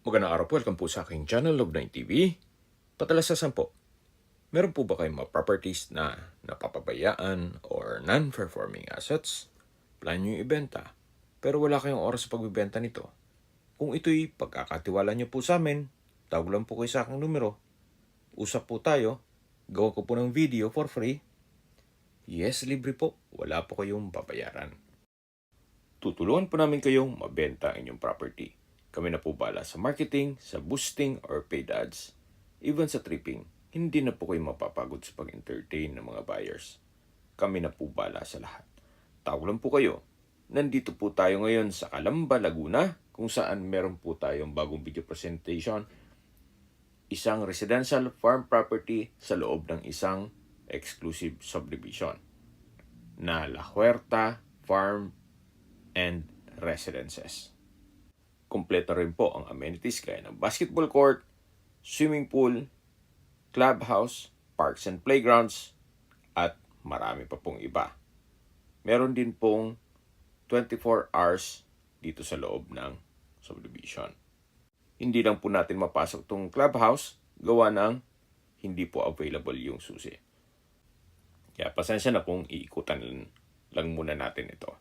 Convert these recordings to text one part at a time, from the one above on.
Magandang araw po, welcome po sa aking channel, Love9 TV. Patalasasan po, meron po ba kayong mga properties na napapabayaan or non-performing assets? Plan nyo yung ibenta, pero wala kayong oras sa pagbibenta nito. Kung ito'y pagkakatiwala nyo po sa amin, tawag lang po kayo sa aking numero. Usap po tayo, gawa ko po ng video for free. Yes, libre po, wala po kayong babayaran. Tutulungan po namin kayong mabenta ang inyong property. Kami na po bala sa marketing, sa boosting or paid ads. Even sa tripping, hindi na po kayo mapapagod sa pag-entertain ng mga buyers. Kami na po bala sa lahat. Tawag lang po kayo. Nandito po tayo ngayon sa Calamba, Laguna, kung saan meron po tayong bagong video presentation. Isang residential farm property sa loob ng isang exclusive subdivision na La Huerta Farm and Residences. Kompleto rin po ang amenities gaya ng basketball court, swimming pool, clubhouse, parks and playgrounds, at marami pa pong iba. Meron din pong 24 hours dito sa loob ng subdivision. Hindi lang po natin mapasok tong clubhouse, gawa ng hindi po available yung susi. Kaya pasensya na kung iikutan lang muna natin ito.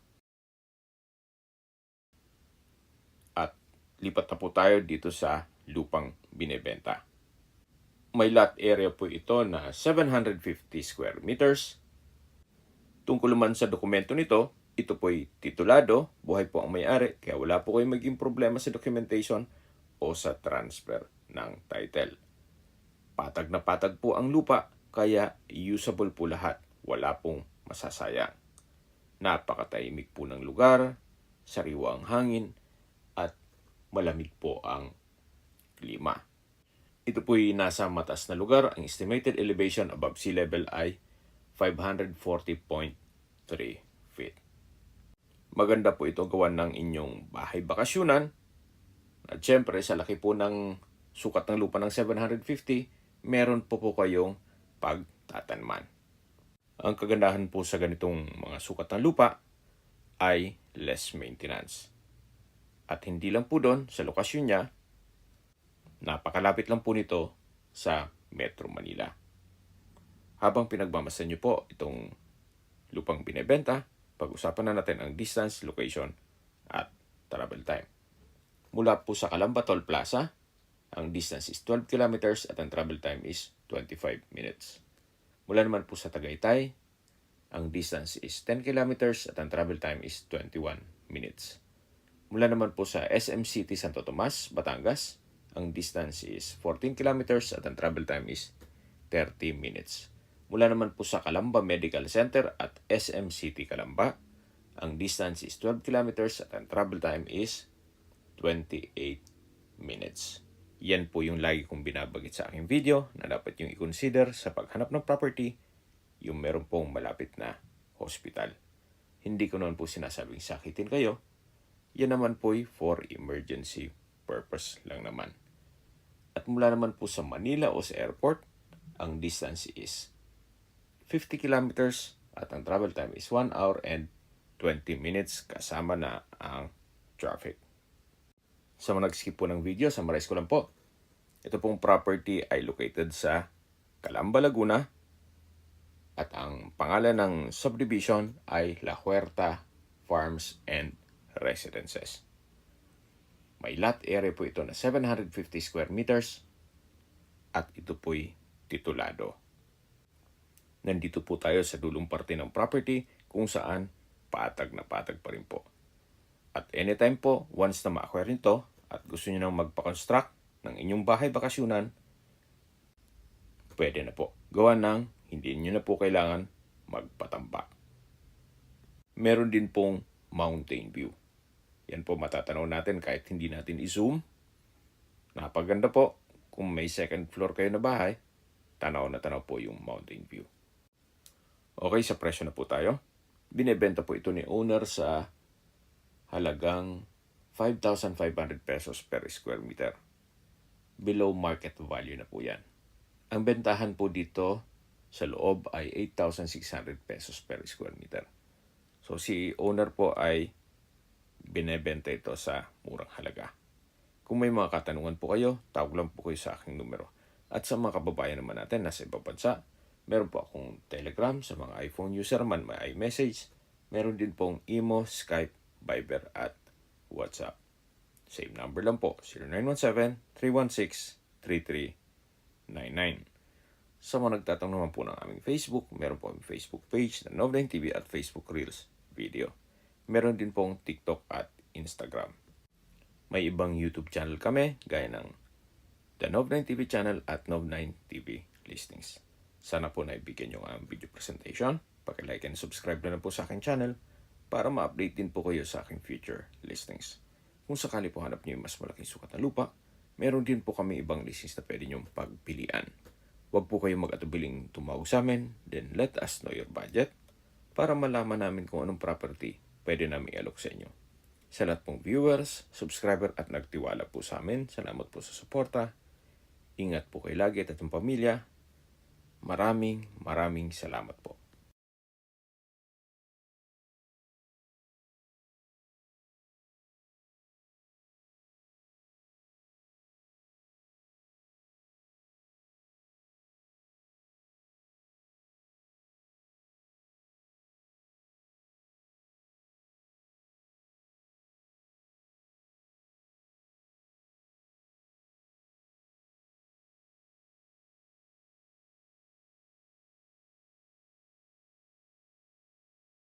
At lipat na po tayo dito sa lupang binebenta. May lot area po ito na 750 square meters. Tungkol naman sa dokumento nito, ito po'y titulado, buhay po ang may-ari, kaya wala po kayong maging problema sa documentation o sa transfer ng title. Patag na patag po ang lupa, kaya usable po lahat, wala pong masasayang. Napakatahimik po ng lugar, sariwa ang hangin, at malamig po ang klima. Ito po'y nasa mataas na lugar. Ang estimated elevation above sea level ay 540.3 feet. Maganda po ito gawan ng inyong bahay bakasyunan. At syempre, sa laki po ng sukat ng lupa ng 750, meron po kayong pagtatanman. Ang kagandahan po sa ganitong mga sukat ng lupa ay less maintenance. At hindi lang po doon, sa lokasyon niya, napakalapit lang po nito sa Metro Manila. Habang pinagmamasan niyo po itong lupang binebenta, pag-usapan na natin ang distance, location, at travel time. Mula po sa Calamba Toll Plaza, ang distance is 12 kilometers at ang travel time is 25 minutes. Mula naman po sa Tagaytay, ang distance is 10 kilometers at ang travel time is 21 minutes. Mula naman po sa SM City Santo Tomas, Batangas, ang distance is 14 kilometers at ang travel time is 30 minutes. Mula naman po sa Calamba Medical Center at SM City Calamba, ang distance is 12 kilometers at ang travel time is 28 minutes. Yan po yung lagi kong binabagit sa aking video na dapat yung i-consider sa paghanap ng property, yung meron pong malapit na hospital. Hindi ko naman po sinasabing sakitin kayo. Yan naman po'y for emergency purpose lang naman. At mula naman po sa Manila o sa airport, ang distance is 50 kilometers at ang travel time is 1 hour and 20 minutes kasama na ang traffic. Sa mga nag-skip po ng video, summarize ko lang po. Ito pong property ay located sa Calamba, Laguna at ang pangalan ng subdivision ay La Huerta Farms and Residences. May lot area po ito na 750 square meters at ito po'y titulado. Nandito po tayo sa dulong parte ng property kung saan patag na patag pa rin po. At anytime po, once na ma-acquire nito at gusto nyo nang magpa-construct ng inyong bahay bakasyunan, pwede na po. Gawa ng hindi nyo na po kailangan magpatambak. Meron din pong mountain view. Yan po matatanaw natin kahit hindi natin i-zoom. Napaganda po. Kung may second floor kayo na bahay, tanaw na tanaw po yung mountain view. Okay, sa presyo na po tayo. Binebenta po ito ni owner sa halagang 5,500 pesos per square meter. Below market value na po yan. Ang bentahan po dito sa loob ay 8,600 pesos per square meter. So si owner po ay binebenta ito sa murang halaga. Kung may mga katanungan po kayo, tawag lang po kayo sa aking numero. At sa mga kababayan naman natin nasa ibang bansa, meron po akong Telegram sa mga iPhone user man, may iMessage. Meron din pong Imo, Skype, Viber at WhatsApp. Same number lang po, 0917-316-3399. Sa mga nagtatanong naman po ng aming Facebook, meron po aming Facebook page na Nov9 TV at Facebook Reels video. Meron din pong TikTok at Instagram. May ibang YouTube channel kami, gaya ng The Nov9 TV channel at Nov9 TV Listings. Sana po naibigyan nyo ang video presentation. Paki-like and subscribe na lang po sa aking channel para ma-update din po kayo sa aking future listings. Kung sakali po hanap nyo yung mas malaking sukat na lupa, meron din po kami ibang listings na pwede nyo pagpilian. Huwag po kayong mag-atubiling tumawag sa amin, then let us know your budget para malaman namin kung anong property pwede namin i-alok sa inyo. Sa lahat pong viewers, subscriber at nagtiwala po sa amin, salamat po sa suporta. Ingat po kayo lagi at atong pamilya. Maraming salamat po.